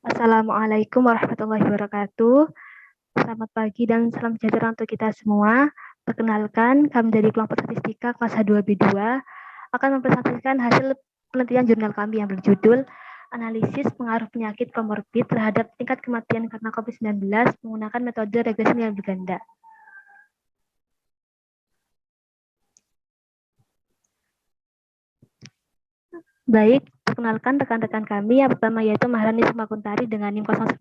Assalamualaikum warahmatullahi wabarakatuh. Selamat pagi dan salam sejahtera untuk kita semua. Perkenalkan, kami dari kelompok statistika kelas H2B2 akan mempresentasikan hasil penelitian jurnal kami yang berjudul Analisis Pengaruh Penyakit Komorbid terhadap tingkat kematian karena COVID-19 menggunakan metode regresi nilai berganda. Baik, perkenalkan rekan-rekan kami. Yang pertama yaitu Maharani Sumakuntari dengan NIM 09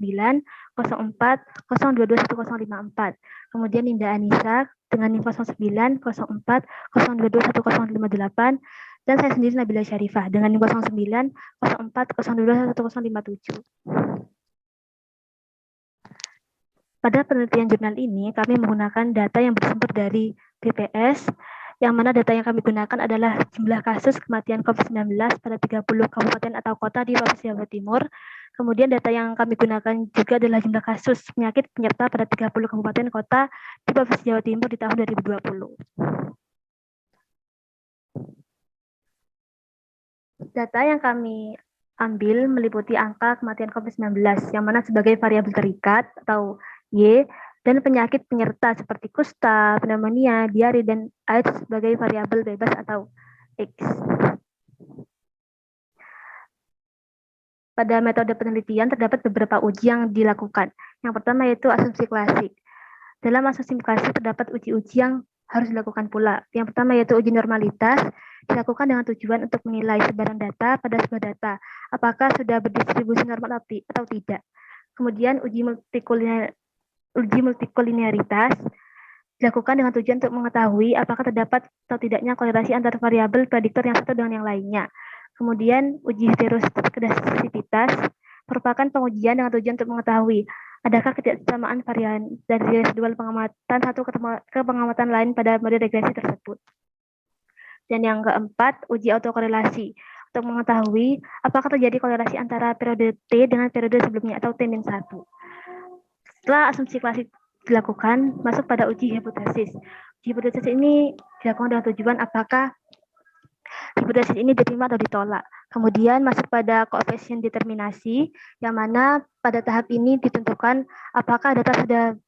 04 022154. Kemudian Ninda Anissa dengan NIM 09 04 022158. Dan saya sendiri Nabila Syarifah dengan NIM 09 04 021057. Pada penelitian jurnal ini, kami menggunakan data yang bersumber dari BPS, yang mana data yang kami gunakan adalah jumlah kasus kematian COVID-19 pada 30 kabupaten atau kota di Provinsi Jawa Timur. Kemudian data yang kami gunakan juga adalah jumlah kasus penyakit penyerta pada 30 kabupaten kota di Provinsi Jawa Timur di tahun 2020. Data yang kami ambil meliputi angka kematian COVID-19, yang mana sebagai variabel terikat atau Y, dan penyakit penyerta seperti kusta, pneumonia, diare, dan AIDS sebagai variabel bebas atau X. Pada metode penelitian terdapat beberapa uji yang dilakukan. Yang pertama yaitu asumsi klasik. Dalam asumsi klasik terdapat uji-uji yang harus dilakukan pula. Yang pertama yaitu uji normalitas, dilakukan dengan tujuan untuk menilai sebaran data pada sebuah data, apakah sudah berdistribusi normal atau tidak. Kemudian uji multikolinearitas dilakukan dengan tujuan untuk mengetahui apakah terdapat atau tidaknya kolerasi antar variabel prediktor yang satu dengan yang lainnya. Kemudian uji heteroskedasitas merupakan pengujian dengan tujuan untuk mengetahui adakah ketidaksamaan varian dari residual pengamatan satu ke pengamatan lain pada model regresi tersebut. Dan yang keempat, uji autokorelasi untuk mengetahui apakah terjadi kolerasi antara periode T dengan periode sebelumnya atau T-1. Setelah asumsi klasik dilakukan, masuk pada uji hipotesis. Uji hipotesis ini dilakukan dengan tujuan apakah hipotesis ini diterima atau ditolak. Kemudian masuk pada koefisien determinasi, yang mana pada tahap ini ditentukan apakah data sudah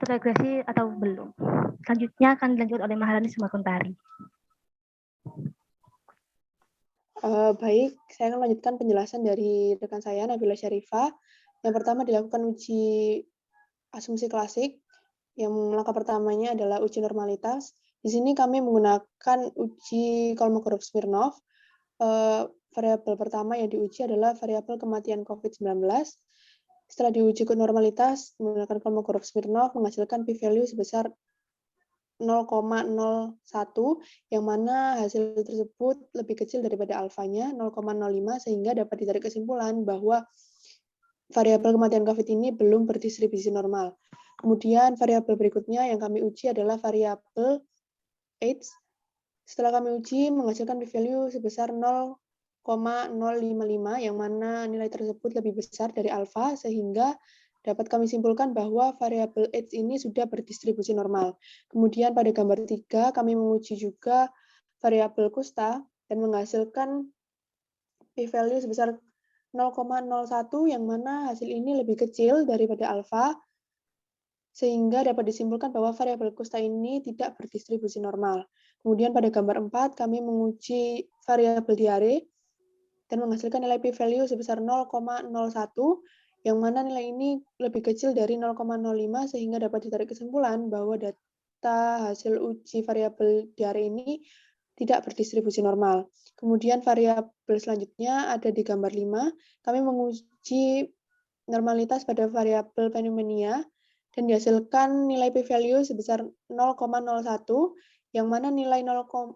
terregresi atau belum. Selanjutnya akan dilanjutkan oleh Maharani Sumakuntari. Baik, saya akan melanjutkan penjelasan dari rekan saya, Nabila Syarifah. Yang pertama dilakukan uji asumsi klasik, yang langkah pertamanya adalah uji normalitas. Di sini kami menggunakan uji Kolmogorov-Smirnov. Variabel pertama yang diuji adalah variabel kematian COVID-19. Setelah diuji ke normalitas, menggunakan Kolmogorov-Smirnov menghasilkan p-value sebesar 0,01, yang mana hasil tersebut lebih kecil daripada alfanya, 0,05, sehingga dapat ditarik kesimpulan bahwa variabel kematian COVID ini belum berdistribusi normal. Kemudian variabel berikutnya yang kami uji adalah variabel AIDS. Setelah kami uji menghasilkan p-value sebesar 0,055, yang mana nilai tersebut lebih besar dari alfa, sehingga dapat kami simpulkan bahwa variabel AIDS ini sudah berdistribusi normal. Kemudian pada gambar 3, kami menguji juga variabel kusta dan menghasilkan p-value sebesar 0,01, yang mana hasil ini lebih kecil daripada alfa, sehingga dapat disimpulkan bahwa variabel kusta ini tidak berdistribusi normal. Kemudian pada gambar 4, kami menguji variabel diare dan menghasilkan nilai p-value sebesar 0,01, yang mana nilai ini lebih kecil dari 0,05, sehingga dapat ditarik kesimpulan bahwa data hasil uji variabel diare ini tidak berdistribusi normal. Kemudian variabel selanjutnya ada di gambar 5. Kami menguji normalitas pada variabel pneumonia dan dihasilkan nilai p-value sebesar 0,01, yang mana nilai 0,01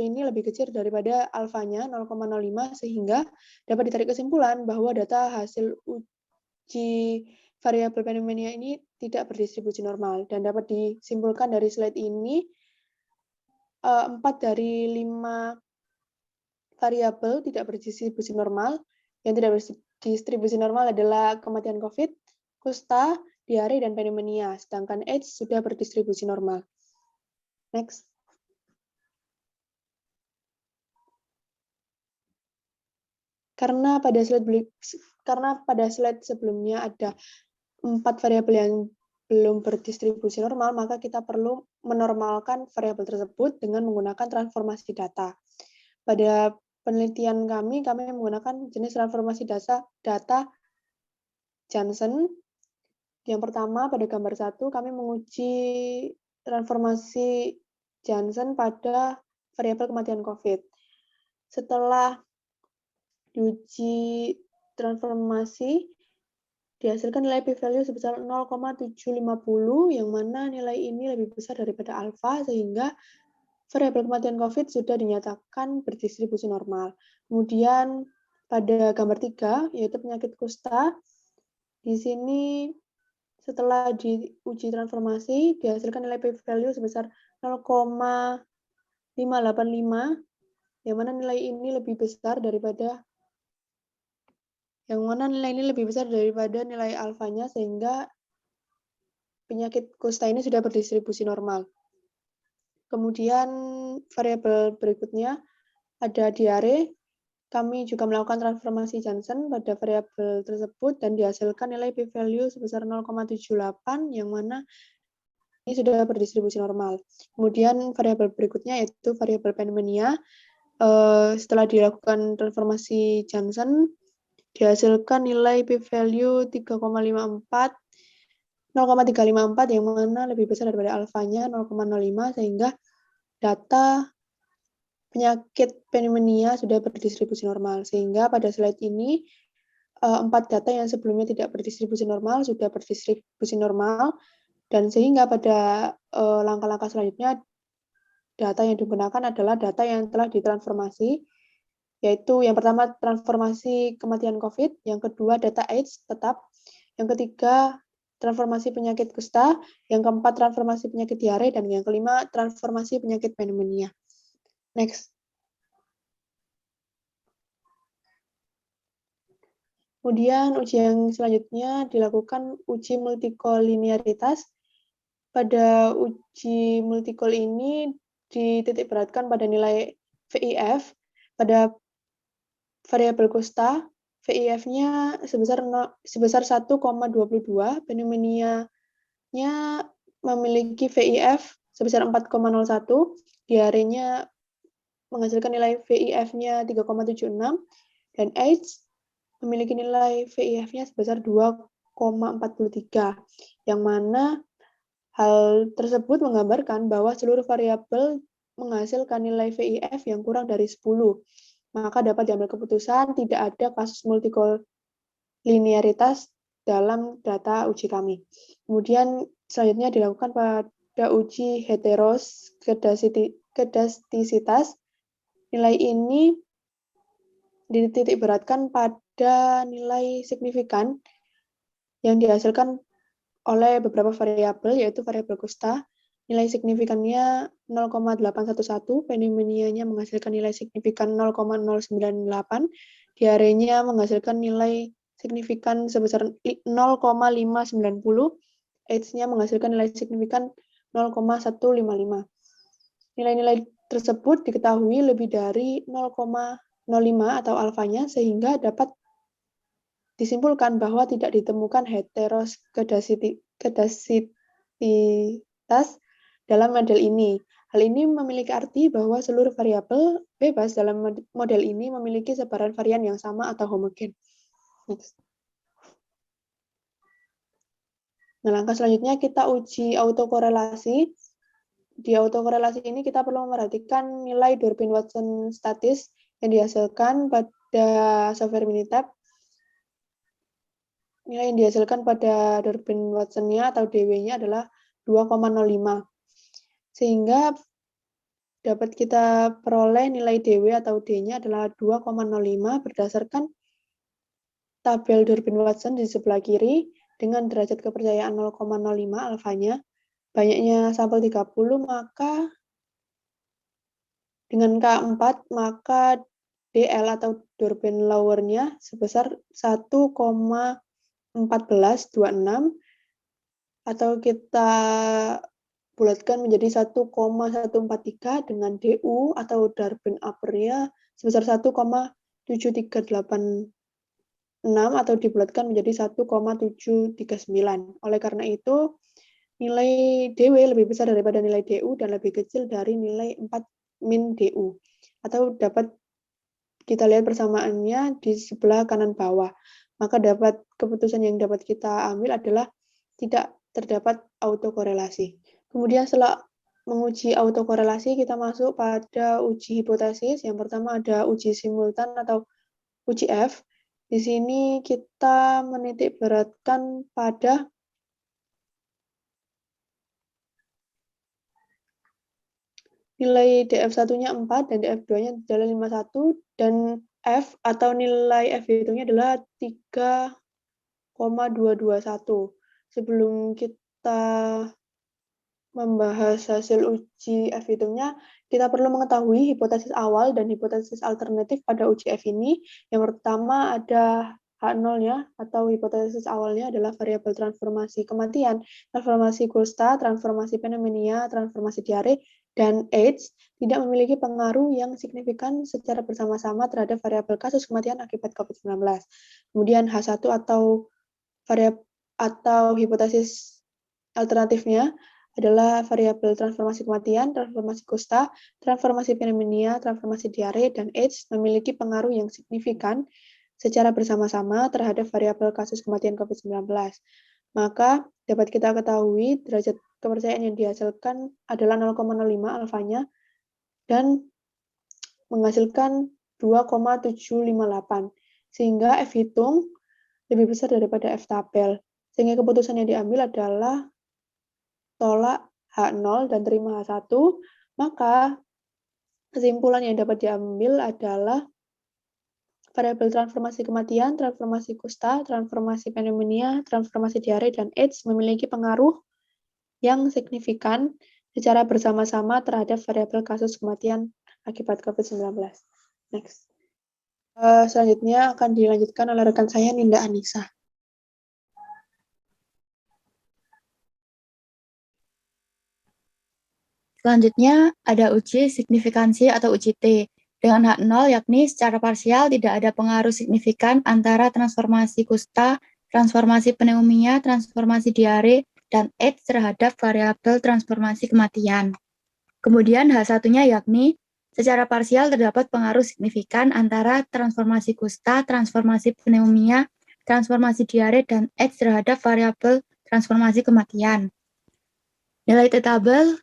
ini lebih kecil daripada alfanya 0,05, sehingga dapat ditarik kesimpulan bahwa data hasil uji variabel pneumonia ini tidak berdistribusi normal. Dan dapat disimpulkan dari slide ini, 4 dari 5 variabel tidak berdistribusi normal. Yang tidak berdistribusi normal adalah kematian COVID, kusta, diare, dan pneumonia, sedangkan AIDS sudah berdistribusi normal. Next. Karena pada slide sebelumnya ada 4 variabel yang belum berdistribusi normal, maka kita perlu menormalkan variabel tersebut dengan menggunakan transformasi data. Pada penelitian kami menggunakan jenis transformasi data Johnson. Yang pertama, pada gambar 1, kami menguji transformasi Johnson pada variabel kematian COVID. Setelah diuji transformasi, dihasilkan nilai p-value sebesar 0,750, yang mana nilai ini lebih besar daripada alfa, sehingga variabel kematian COVID sudah dinyatakan berdistribusi normal. Kemudian pada gambar 3, yaitu penyakit kusta, di sini setelah diuji transformasi, dihasilkan nilai p-value sebesar 0,585, yang mana nilai ini lebih besar daripada nilai alfanya, sehingga penyakit kusta ini sudah berdistribusi normal. Kemudian variabel berikutnya ada diare. Kami juga melakukan transformasi Johnson pada variabel tersebut dan dihasilkan nilai p-value sebesar 0,78, yang mana ini sudah berdistribusi normal. Kemudian variabel berikutnya yaitu variabel pneumonia. Setelah dilakukan transformasi Johnson, dihasilkan nilai p-value 0,354, yang mana lebih besar daripada alfanya 0,05, sehingga data penyakit pneumonia sudah berdistribusi normal. Sehingga pada slide ini 4 data yang sebelumnya tidak berdistribusi normal sudah berdistribusi normal, dan sehingga pada langkah-langkah selanjutnya data yang digunakan adalah data yang telah ditransformasi, yaitu yang pertama transformasi kematian COVID, yang kedua data AIDS tetap, yang ketiga transformasi penyakit kusta, yang keempat transformasi penyakit diare, dan yang kelima transformasi penyakit pneumonia. Next. Kemudian uji yang selanjutnya dilakukan uji multikolinearitas. Pada uji multikol ini dititik beratkan pada nilai VIF. Pada variabel kusta, VIF-nya sebesar 1,22, pneumonia-nya memiliki VIF sebesar 4,01, diarenya menghasilkan nilai VIF-nya 3,76, dan AIDS memiliki nilai VIF-nya sebesar 2,43, yang mana hal tersebut menggambarkan bahwa seluruh variabel menghasilkan nilai VIF yang kurang dari 10. Maka dapat diambil keputusan tidak ada kasus multikolinearitas dalam data uji kami. Kemudian selanjutnya dilakukan pada uji heteroskedastisitas. Nilai ini dititik beratkan pada nilai signifikan yang dihasilkan oleh beberapa variabel, yaitu variabel kusta. Nilai signifikannya 0,811, pneumonia-nya menghasilkan nilai signifikan 0,098, diarenya menghasilkan nilai signifikan sebesar 0,590, AIDS-nya menghasilkan nilai signifikan 0,155. Nilai-nilai tersebut diketahui lebih dari 0,05 atau alfanya, sehingga dapat disimpulkan bahwa tidak ditemukan heteroskedastisitas dalam model ini. Hal ini memiliki arti bahwa seluruh variabel bebas dalam model ini memiliki sebaran varian yang sama atau homogen. Next. Nah, langkah selanjutnya kita uji autokorelasi. Di autokorelasi ini kita perlu memperhatikan nilai Durbin-Watson statis yang dihasilkan pada software Minitab. Nilai yang dihasilkan pada Durbin-Watson-nya atau DW-nya adalah 2,05. Sehingga dapat kita peroleh nilai DW atau D-nya adalah 2,05 berdasarkan tabel Durbin-Watson di sebelah kiri dengan derajat kepercayaan 0,05 alfanya. Banyaknya sampel 30, maka dengan K4, maka DL atau Durbin lower-nya sebesar 1,1426, atau kita bulatkan menjadi 1,143 dengan DU atau Durbin upper-nya sebesar 1,750. atau dibulatkan menjadi 1,739. Oleh karena itu, nilai DW lebih besar daripada nilai DU dan lebih kecil dari nilai 4 min DU. Atau dapat kita lihat persamaannya di sebelah kanan bawah. Maka keputusan yang dapat kita ambil adalah tidak terdapat autokorelasi. Kemudian setelah menguji autokorelasi, kita masuk pada uji hipotesis. Yang pertama ada uji simultan atau uji F. Di sini kita menitik beratkan pada nilai DF1-nya 4 dan DF2-nya adalah 51 dan F atau nilai F hitungnya adalah 3,221. Sebelum kita membahas hasil uji F hitungnya, kita perlu mengetahui hipotesis awal dan hipotesis alternatif pada uji F ini. Yang pertama ada H0-nya atau hipotesis awalnya adalah variabel transformasi kematian, transformasi Costa, transformasi pneumonia, transformasi diare, dan AIDS tidak memiliki pengaruh yang signifikan secara bersama-sama terhadap variabel kasus kematian akibat COVID-19. Kemudian H1 atau hipotesis alternatifnya adalah variabel transformasi kematian, transformasi Costa, transformasi pneumonia, transformasi diare, dan AIDS memiliki pengaruh yang signifikan secara bersama-sama terhadap variabel kasus kematian COVID-19. Maka dapat kita ketahui derajat kepercayaan yang dihasilkan adalah 0,05 alfanya dan menghasilkan 2,758. Sehingga F hitung lebih besar daripada F tabel. Sehingga keputusan yang diambil adalah tolak H0 dan terima H1, maka kesimpulan yang dapat diambil adalah variabel transformasi kematian, transformasi Costa, transformasi pneumonia, transformasi diare, dan AIDS memiliki pengaruh yang signifikan secara bersama-sama terhadap variabel kasus kematian akibat COVID-19. Next. Selanjutnya akan dilanjutkan oleh rekan saya, Ninda Anissa. Selanjutnya ada uji signifikansi atau uji T. Dengan H0 yakni secara parsial tidak ada pengaruh signifikan antara transformasi Costa, transformasi pneumonia, transformasi diare, dan AIDS terhadap variabel transformasi kematian. Kemudian H1-nya yakni secara parsial terdapat pengaruh signifikan antara transformasi Costa, transformasi pneumonia, transformasi diare, dan AIDS terhadap variabel transformasi kematian. Nilai T tabel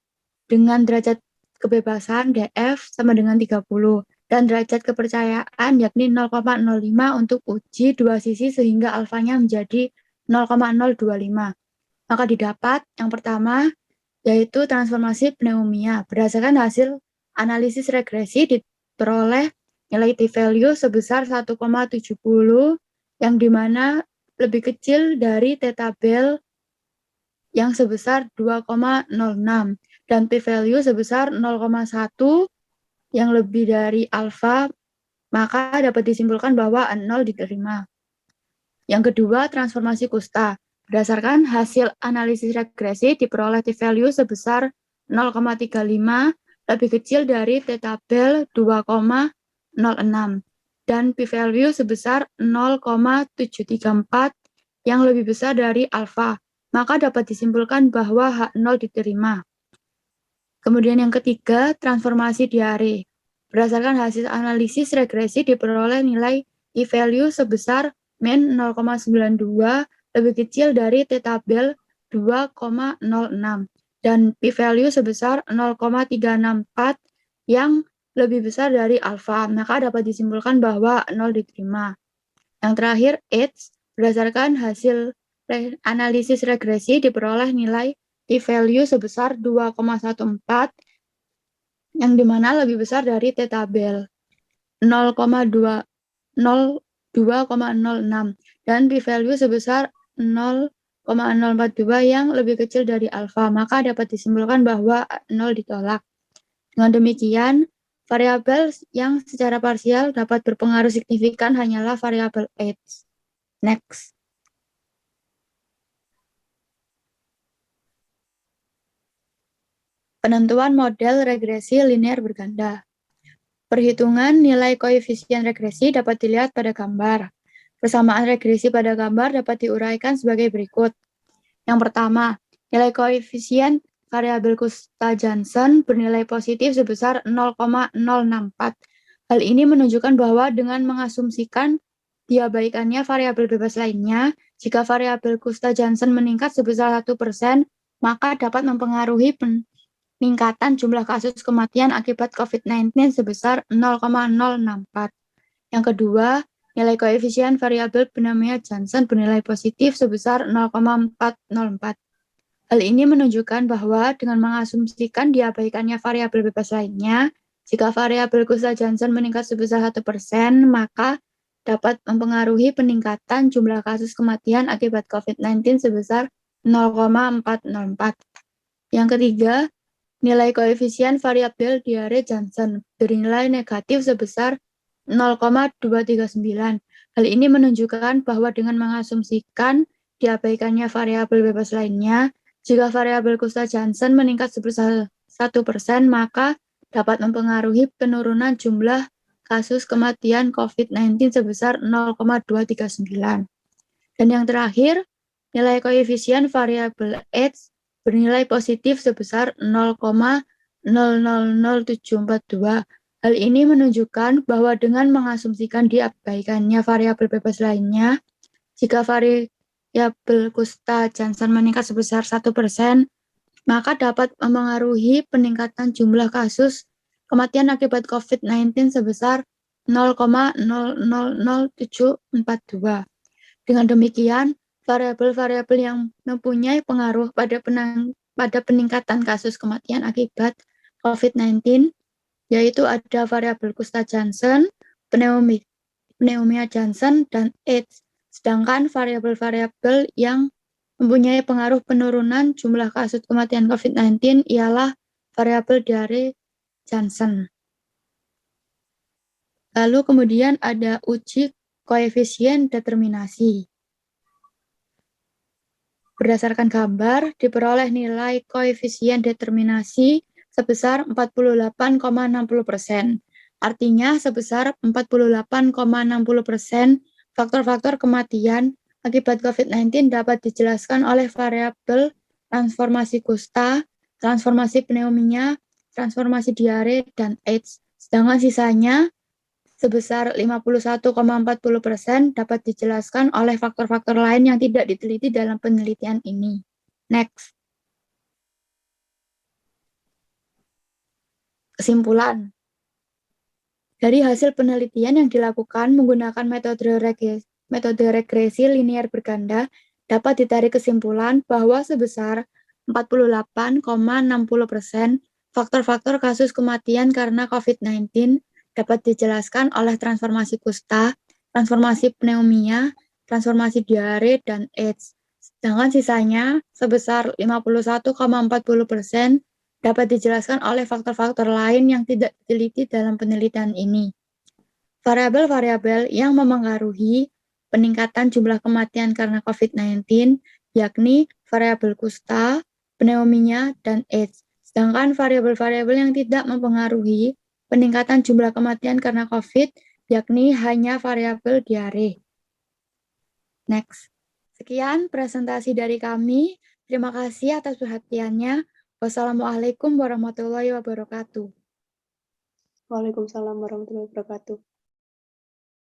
dengan derajat kebebasan DF sama dengan 30 dan derajat kepercayaan yakni 0,05 untuk uji dua sisi sehingga alfanya menjadi 0,025. Maka didapat yang pertama yaitu transformasi pneumonia. Berdasarkan hasil analisis regresi diperoleh nilai t-value sebesar 1,70 yang dimana lebih kecil dari t-tabel yang sebesar 2,06 dan p-value sebesar 0,1 yang lebih dari alfa, maka dapat disimpulkan bahwa 0 diterima. Yang kedua, transformasi Costa. Berdasarkan hasil analisis regresi diperoleh t-value sebesar 0,35 lebih kecil dari t-tabel 2,06 dan p-value sebesar 0,734 yang lebih besar dari alfa, maka dapat disimpulkan bahwa H0 diterima. Kemudian yang ketiga, transformasi diare. Berdasarkan hasil analisis regresi diperoleh nilai t-value sebesar min 0,92 lebih kecil dari t-tabel 2,06 dan p-value sebesar 0,364 yang lebih besar dari alfa, maka dapat disimpulkan bahwa 0 diterima. Yang terakhir, AIDS. Berdasarkan hasil analisis regresi diperoleh nilai t-value sebesar 2,14 yang dimana lebih besar dari t-tabel 0,206 dan p-value sebesar 0,042 yang lebih kecil dari alfa, maka dapat disimpulkan bahwa 0 ditolak. Dengan demikian, variabel yang secara parsial dapat berpengaruh signifikan hanyalah variabel AIDS. Next. Penentuan model regresi linear berganda. Perhitungan nilai koefisien regresi dapat dilihat pada gambar. Persamaan regresi pada gambar dapat diuraikan sebagai berikut. Yang pertama, nilai koefisien variabel Kusta-Janssen bernilai positif sebesar 0,064. Hal ini menunjukkan bahwa dengan mengasumsikan diabaikannya variabel bebas lainnya, jika variabel Kusta-Janssen meningkat sebesar 1%, maka dapat mempengaruhi peningkatan jumlah kasus kematian akibat COVID-19 sebesar 0,064. Yang kedua, nilai koefisien variabel pneumonia Janssen bernilai positif sebesar 0,404. Hal ini menunjukkan bahwa dengan mengasumsikan diabaikannya variabel bebas lainnya, jika variabel Kusta-Janssen meningkat sebesar 1%, maka dapat mempengaruhi peningkatan jumlah kasus kematian akibat COVID-19 sebesar 0,404. Yang ketiga, nilai koefisien variabel diare Janssen bernilai negatif sebesar 0,239. Hal ini menunjukkan bahwa dengan mengasumsikan diabaikannya variabel bebas lainnya, jika variabel Kusta-Janssen meningkat sebesar 1%, maka dapat mempengaruhi penurunan jumlah kasus kematian COVID-19 sebesar 0,239. Dan yang terakhir, nilai koefisien variabel H bernilai positif sebesar 0,000742. Hal ini menunjukkan bahwa dengan mengasumsikan diabaikannya variabel bebas lainnya, jika variabel Kusta-Janssen meningkat sebesar 1%, maka dapat mempengaruhi peningkatan jumlah kasus kematian akibat COVID-19 sebesar 0,000742. Dengan demikian, variabel-variabel yang mempunyai pengaruh pada peningkatan kasus kematian akibat COVID-19, yaitu ada variabel Kusta-Janssen, pneumonia Janssen, dan AIDS. Sedangkan variabel-variabel yang mempunyai pengaruh penurunan jumlah kasus kematian COVID-19 ialah variabel diare Janssen. Lalu kemudian ada uji koefisien determinasi. Berdasarkan gambar, diperoleh nilai koefisien determinasi sebesar 48,60%. Artinya sebesar 48,60% faktor-faktor kematian akibat COVID-19 dapat dijelaskan oleh variabel transformasi Kusta, transformasi pneumonia, transformasi diare, dan AIDS. Sedangkan sisanya sebesar 51,40% dapat dijelaskan oleh faktor-faktor lain yang tidak diteliti dalam penelitian ini. Next. Kesimpulan. Dari hasil penelitian yang dilakukan menggunakan metode regresi linear berganda, dapat ditarik kesimpulan bahwa sebesar 48,60% faktor-faktor kasus kematian karena COVID-19 dapat dijelaskan oleh transformasi Kusta, transformasi pneumonia, transformasi diare, dan AIDS. Sedangkan sisanya sebesar 51,40% dapat dijelaskan oleh faktor-faktor lain yang tidak diteliti dalam penelitian ini. Variabel-variabel yang memengaruhi peningkatan jumlah kematian karena COVID-19 yakni variabel Kusta, pneumonia, dan AIDS. Sedangkan variabel-variabel yang tidak mempengaruhi peningkatan jumlah kematian karena COVID yakni hanya variabel diare. Next. Sekian presentasi dari kami. Terima kasih atas perhatiannya. Wassalamualaikum warahmatullahi wabarakatuh. Waalaikumsalam warahmatullahi wabarakatuh.